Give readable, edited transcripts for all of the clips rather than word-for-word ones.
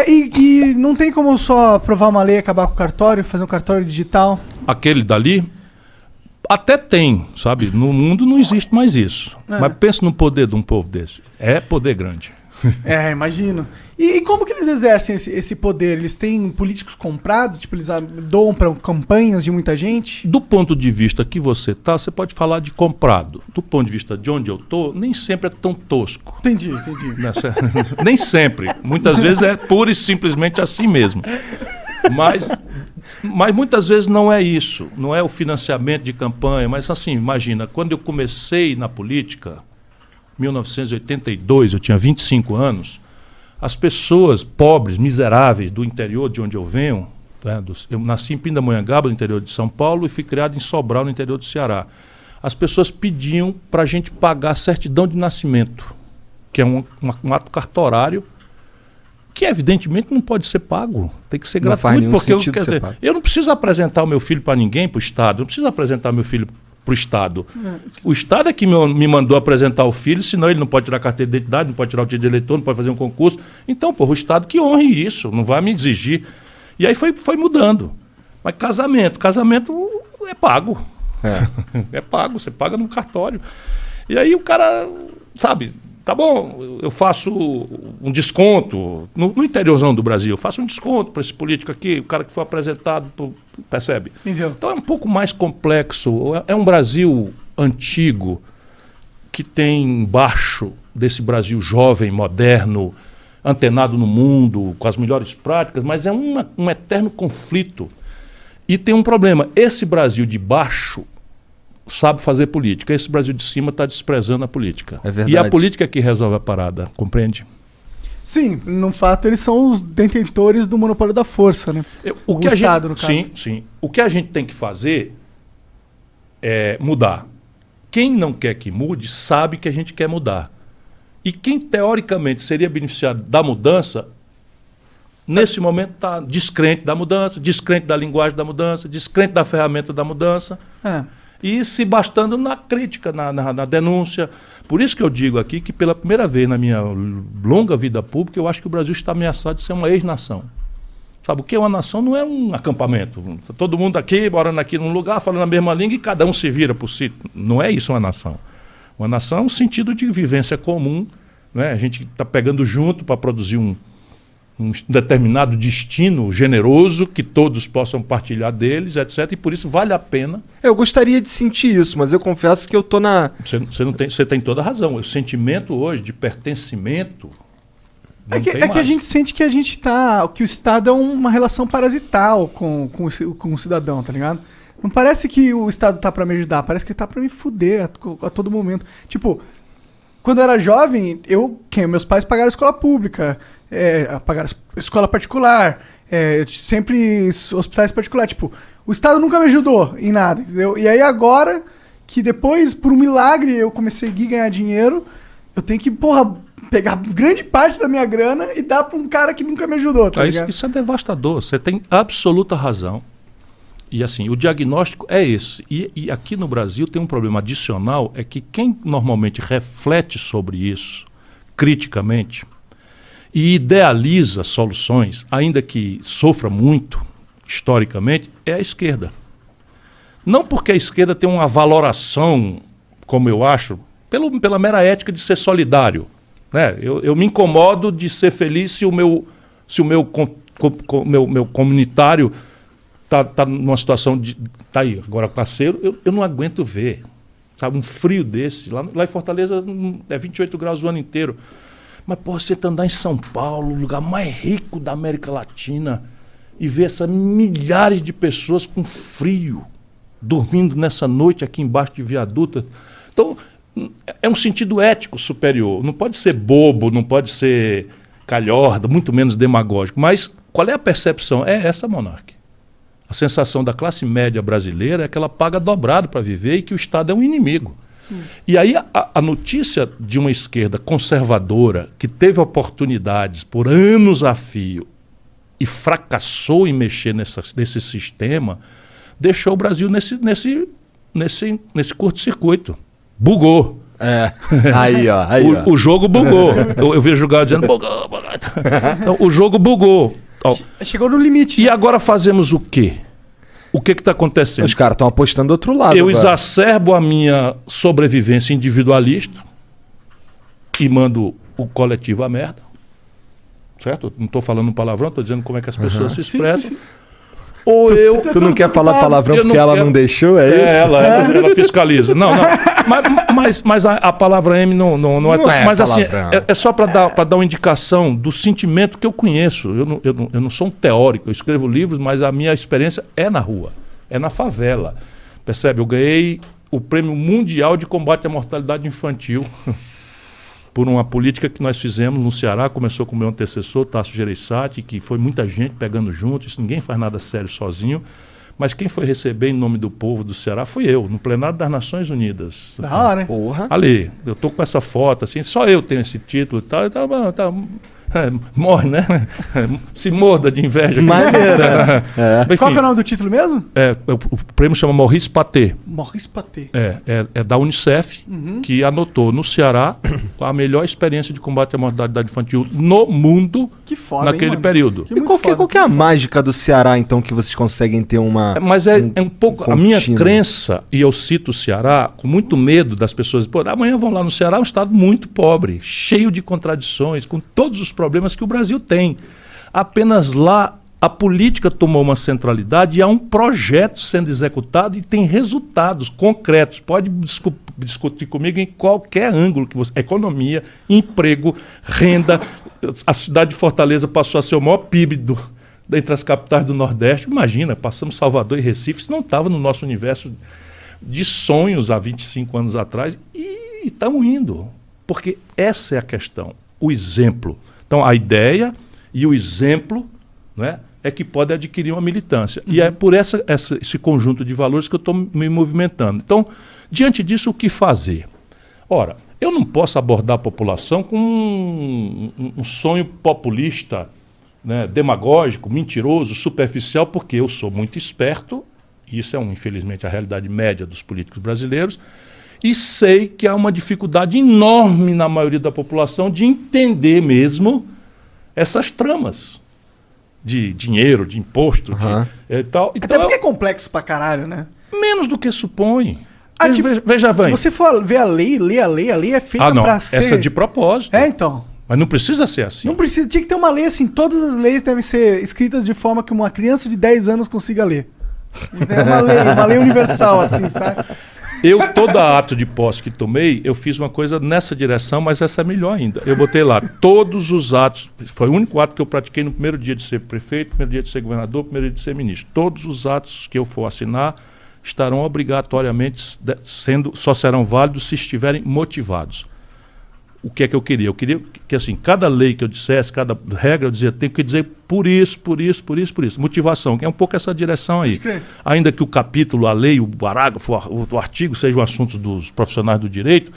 E não tem como só aprovar uma lei, acabar com o cartório, fazer um cartório digital? Aquele dali, até tem, sabe? No mundo não existe mais isso. Mas pensa no poder de um povo desse. É poder grande. Imagino. E como que eles exercem esse poder? Eles têm políticos comprados? Tipo, eles doam para campanhas de muita gente? Do ponto de vista que você tá, você pode falar de comprado. Do ponto de vista de onde eu tô, nem sempre é tão tosco. Entendi. Nem sempre. Muitas vezes é pura e simplesmente assim mesmo. Mas muitas vezes não é isso. Não é o financiamento de campanha. Mas assim, imagina, quando eu comecei na política, 1982, eu tinha 25 anos, as pessoas pobres, miseráveis do interior de onde eu venho, né, eu nasci em Pindamonhangaba, no interior de São Paulo, e fui criado em Sobral, no interior do Ceará. As pessoas pediam para a gente pagar certidão de nascimento, que é um ato cartorário, que evidentemente não pode ser pago, tem que ser gratuito, porque eu não preciso apresentar o meu filho para ninguém, para o Estado, eu não preciso apresentar meu filho para o Estado. O Estado é que me mandou apresentar o filho, senão ele não pode tirar a carteira de identidade, não pode tirar o título de eleitor, não pode fazer um concurso. Então, o Estado que honre isso, não vai me exigir. E aí foi mudando. Mas casamento é pago. É pago, você paga no cartório. E aí o cara, sabe, tá bom, eu faço um desconto, no interiorzão do Brasil, eu faço um desconto para esse político aqui, o cara que foi apresentado, percebe? Entendeu? Então é um pouco mais complexo, é um Brasil antigo que tem embaixo desse Brasil jovem, moderno, antenado no mundo, com as melhores práticas, mas é um eterno conflito. E tem um problema, esse Brasil de baixo sabe fazer política, esse Brasil de cima está desprezando a política. É verdade. E a política é que resolve a parada, compreende? Sim, no fato eles são os detentores do monopólio da força, né? O Estado, no caso. Sim. O que a gente tem que fazer é mudar. Quem não quer que mude, sabe que a gente quer mudar. E quem teoricamente seria beneficiado da mudança, nesse momento está descrente da mudança, descrente da linguagem da mudança, descrente da ferramenta da mudança. E se bastando na crítica, na denúncia. Por isso que eu digo aqui que pela primeira vez na minha longa vida pública, eu acho que o Brasil está ameaçado de ser uma ex-nação. Sabe, o que é uma nação não é um acampamento. Todo mundo aqui, morando aqui num lugar, falando a mesma língua e cada um se vira por si. Não é isso uma nação. Uma nação é um sentido de vivência comum, né? A gente está pegando junto para produzir um determinado destino generoso, que todos possam partilhar deles, etc. E por isso vale a pena. Eu gostaria de sentir isso, mas eu confesso que eu tô na... Você tem toda a razão. O sentimento hoje de pertencimento... que a gente sente que a gente tá... que o Estado é uma relação parasital com o cidadão, tá ligado? Não parece que o Estado tá pra me ajudar, parece que ele tá pra me fuder a todo momento. Tipo, quando eu era jovem, meus pais pagaram escola pública, pagaram escola particular, sempre hospitais particulares. Tipo, o Estado nunca me ajudou em nada, entendeu? E aí agora, que depois, por um milagre, eu comecei a ganhar dinheiro, eu tenho que, pegar grande parte da minha grana e dar pra um cara que nunca me ajudou, tá ligado? Isso é devastador, você tem absoluta razão. E assim, o diagnóstico é esse. E aqui no Brasil tem um problema adicional, é que quem normalmente reflete sobre isso, criticamente, e idealiza soluções, ainda que sofra muito, historicamente, é a esquerda. Não porque a esquerda tem uma valoração, como eu acho, pela mera ética de ser solidário. Né? Eu me incomodo de ser feliz se o meu comunitário está numa situação de... Está aí, agora parceiro, eu não aguento ver. Sabe, um frio desse. Lá em Fortaleza é 28 graus o ano inteiro. Mas, você andar em São Paulo, o lugar mais rico da América Latina, e ver essas milhares de pessoas com frio, dormindo nessa noite aqui embaixo de viaduta. Então, é um sentido ético superior. Não pode ser bobo, não pode ser calhorda, muito menos demagógico. Mas qual é a percepção? É essa, Monark. A sensação da classe média brasileira é que ela paga dobrado para viver e que o Estado é um inimigo. Sim. E aí a notícia de uma esquerda conservadora que teve oportunidades por anos a fio e fracassou em mexer nesse sistema, deixou o Brasil nesse curto-circuito. Bugou. Aí, ó. O jogo bugou. Eu vejo o Galo dizendo, bugou. Então, o jogo bugou. Ó. Chegou no limite. E agora fazemos o quê? O que está acontecendo? Os caras estão apostando do outro lado. Eu exacerbo a minha sobrevivência individualista e mando o coletivo à merda. Certo? Não estou falando um palavrão, estou dizendo como é que as pessoas se expressam. Sim. Ou tu não quer falar palavrão porque ela não deixou, é isso? Ela fiscaliza. Não. Mas a palavra M não é. Mas assim, é só para dar uma indicação do sentimento que eu conheço. Eu não sou um teórico, eu escrevo livros, mas a minha experiência é na rua, é na favela. Percebe? Eu ganhei o Prêmio Mundial de Combate à Mortalidade Infantil por uma política que nós fizemos no Ceará. Começou com o meu antecessor, Tasso Gereissati, que foi muita gente pegando junto. Isso, ninguém faz nada sério sozinho. Mas quem foi receber em nome do povo do Ceará foi eu, no plenário das Nações Unidas. Da hora, né? Porra. Ali, eu tô com essa foto, assim, só eu tenho esse título e tal. Morre, né? Se morda de inveja. Maneira. Enfim, qual que é o nome do título mesmo? O prêmio chama Maurice Pathé. Maurice Pathé. É da Unicef, que anotou no Ceará a melhor experiência de combate à mortalidade infantil no mundo. Que foda, naquele período. E qual que é a mágica do Ceará, então, que vocês conseguem ter uma... Mas é um pouco a minha crença, e eu cito o Ceará com muito medo das pessoas. Pô, amanhã vão lá no Ceará, é um estado muito pobre, cheio de contradições, com todos os problemas que o Brasil tem. Apenas lá a política tomou uma centralidade e há um projeto sendo executado e tem resultados concretos. Pode discutir comigo em qualquer ângulo que você... Economia, emprego, renda. A cidade de Fortaleza passou a ser o maior PIB entre as capitais do Nordeste. Imagina, passamos Salvador e Recife, isso não estava no nosso universo de sonhos há 25 anos atrás e estamos indo. Porque essa é a questão, o exemplo. Então, a ideia e o exemplo, né, é que pode adquirir uma militância. E é por esse conjunto de valores que eu estou me movimentando. Então, diante disso, o que fazer? Ora, eu não posso abordar a população com um sonho populista, né, demagógico, mentiroso, superficial, porque eu sou muito esperto, e isso é, infelizmente, a realidade média dos políticos brasileiros, e sei que há uma dificuldade enorme na maioria da população de entender mesmo essas tramas de dinheiro, de imposto, e tal. Até porque é complexo pra caralho, né? Menos do que supõe. Veja bem. Se você for ver a lei, a lei é feita pra ser... essa é de propósito. Então. Mas não precisa ser assim. Não precisa, tinha que ter uma lei assim, todas as leis devem ser escritas de forma que uma criança de 10 anos consiga ler. É uma lei universal, assim, sabe? Todo ato de posse que tomei, eu fiz uma coisa nessa direção, mas essa é melhor ainda. Eu botei lá todos os atos, foi o único ato que eu pratiquei no primeiro dia de ser prefeito, primeiro dia de ser governador, primeiro dia de ser ministro. Todos os atos que eu for assinar estarão obrigatoriamente só serão válidos se estiverem motivados. O que é que eu queria? Eu queria que, assim, cada lei que eu dissesse, cada regra, eu dizia, tenho que dizer por isso. Motivação, que é um pouco essa direção aí. Ainda que o capítulo, a lei, o parágrafo, o artigo sejam assuntos dos profissionais do direito,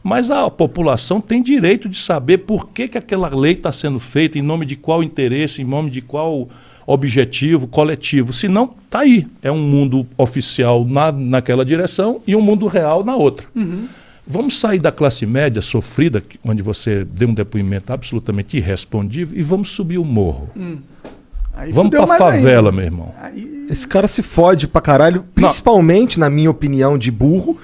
mas a população tem direito de saber por que aquela lei está sendo feita, em nome de qual interesse, em nome de qual objetivo coletivo. Se não, está aí. É um mundo oficial naquela direção e um mundo real na outra. Vamos sair da classe média sofrida, onde você deu um depoimento absolutamente irrespondível, e vamos subir o morro. Vamos pra favela, meu irmão. Esse cara se fode pra caralho, principalmente, na minha opinião, de burro,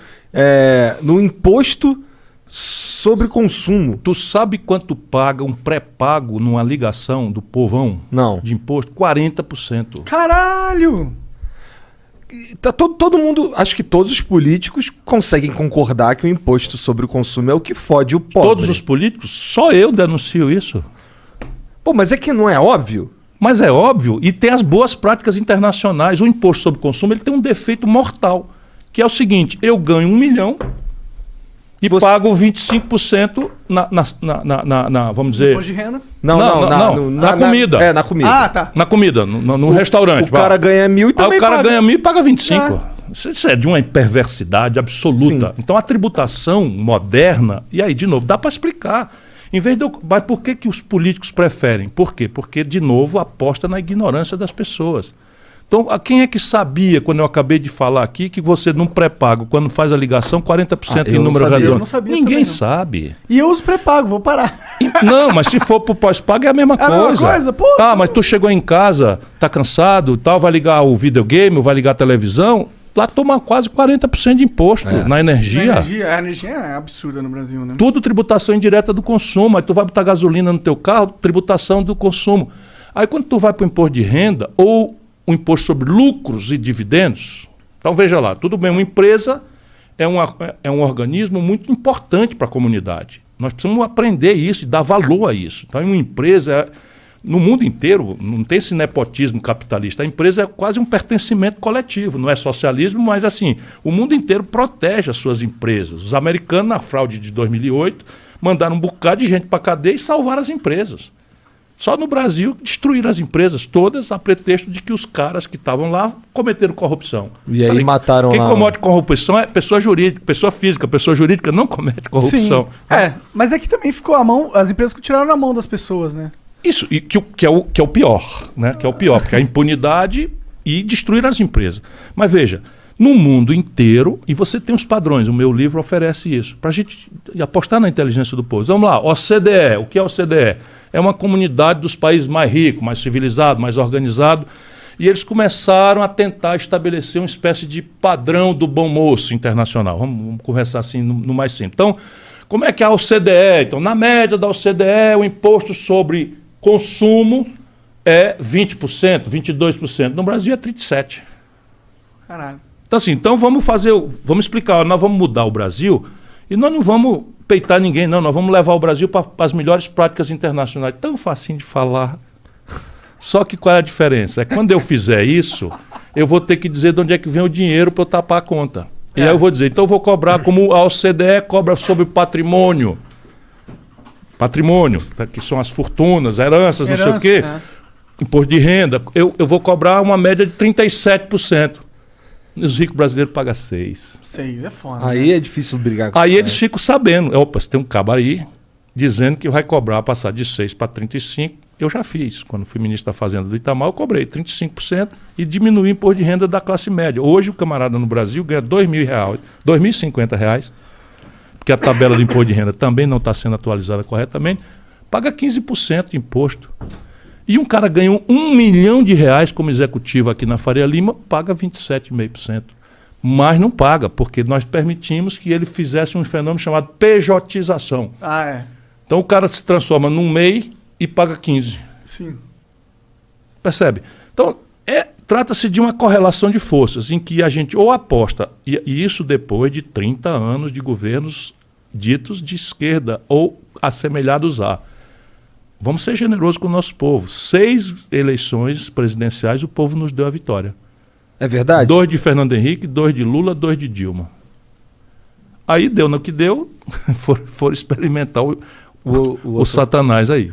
no imposto sobre consumo. Tu sabe quanto paga um pré-pago numa ligação do povão? Não. De imposto? 40%. Caralho! Tá todo mundo, acho que todos os políticos conseguem concordar que o imposto sobre o consumo é o que fode o pobre. Todos os políticos? Só eu denuncio isso. Pô, mas é que não é óbvio? Mas é óbvio, e tem as boas práticas internacionais. O imposto sobre o consumo, ele tem um defeito mortal, que é o seguinte: eu ganho 1 milhão e pago 25% vamos dizer... Imposto de renda? Na comida. Na comida. Ah, tá. Na comida, no restaurante. O cara ganha 1.000 e também o cara ganha 1.000 e paga 25. Isso é de uma perversidade absoluta. Sim. Então a tributação moderna, e aí, de novo, dá para explicar. Em vez de mas por que os políticos preferem? Por quê? Porque, de novo, aposta na ignorância das pessoas. Então, quem é que sabia, quando eu acabei de falar aqui, que você não pré-pago, quando faz a ligação, 40% em número redondo? Eu não sabia. Ninguém sabe. E eu uso pré-pago, vou parar. Não, mas se for pro pós-pago é a mesma coisa. É a mesma coisa, pô. Mas tu chegou em casa, tá cansado, tal, vai ligar o videogame, vai ligar a televisão, lá toma quase 40% de imposto na energia. A energia é absurda no Brasil, né? Tudo tributação indireta do consumo. Aí tu vai botar gasolina no teu carro, tributação do consumo. Aí quando tu vai pro imposto de renda ou o imposto sobre lucros e dividendos, então veja lá, tudo bem, uma empresa é um organismo muito importante para a comunidade. Nós precisamos aprender isso e dar valor a isso. Então uma empresa, no mundo inteiro, não tem esse nepotismo capitalista. A empresa é quase um pertencimento coletivo, não é socialismo, mas assim, o mundo inteiro protege as suas empresas. Os americanos, na fraude de 2008, mandaram um bocado de gente para a cadeia e salvaram as empresas. Só no Brasil destruíram as empresas todas a pretexto de que os caras que estavam lá cometeram corrupção. E aí mataram Quem comete corrupção é pessoa jurídica, pessoa física. Pessoa jurídica não comete corrupção. Sim. Mas é que também ficou a mão, as empresas tiraram na mão das pessoas, né? Isso, e que é o pior, né? Que é o pior, porque é a impunidade e destruir as empresas. Mas veja, no mundo inteiro, e você tem os padrões, o meu livro oferece isso, para a gente apostar na inteligência do povo. Vamos lá, OCDE, o que é a OCDE? É uma comunidade dos países mais ricos, mais civilizados, mais organizados, e eles começaram a tentar estabelecer uma espécie de padrão do bom moço internacional. Vamos conversar assim no mais simples. Então, como é que é a OCDE? Então, na média da OCDE, o imposto sobre consumo é 20%, 22%. No Brasil é 37%. Caralho. Então, assim, vamos explicar, nós vamos mudar o Brasil e nós não vamos peitar ninguém, não. Nós vamos levar o Brasil para as melhores práticas internacionais. Tão facinho de falar. Só que qual é a diferença? É que quando eu fizer isso, eu vou ter que dizer de onde é que vem o dinheiro para eu tapar a conta. E aí eu vou dizer, então eu vou cobrar como a OCDE cobra sobre patrimônio. Patrimônio, que são as fortunas, heranças, não sei o quê. Imposto de renda. Eu vou cobrar uma média de 37%. Os ricos brasileiros pagam 6%. 6% é foda. Aí né? é difícil brigar com Aí eles ficam sabendo. Opa, você tem um cabo aí dizendo que vai cobrar, passar de 6% para 35%. Eu já fiz. Quando fui ministro da Fazenda do Itamar, eu cobrei 35% e diminuí o imposto de renda da classe média. Hoje o camarada no Brasil ganha R$ 2.050, porque a tabela do imposto de renda também não está sendo atualizada corretamente, paga 15% de imposto. E um cara ganha R$ 1 milhão como executivo aqui na Faria Lima, paga 27,5%. Mas não paga, porque nós permitimos que ele fizesse um fenômeno chamado pejotização. Então o cara se transforma num MEI e paga 15%. Sim. Percebe? Então, trata-se de uma correlação de forças, em que a gente ou aposta, e isso depois de 30 anos de governos ditos de esquerda, ou assemelhados a. Vamos ser generosos com o nosso povo. 6 eleições presidenciais, o povo nos deu a vitória. É verdade? 2 de Fernando Henrique, 2 de Lula, 2 de Dilma. Aí deu no que deu, foram experimentar o Satanás aí.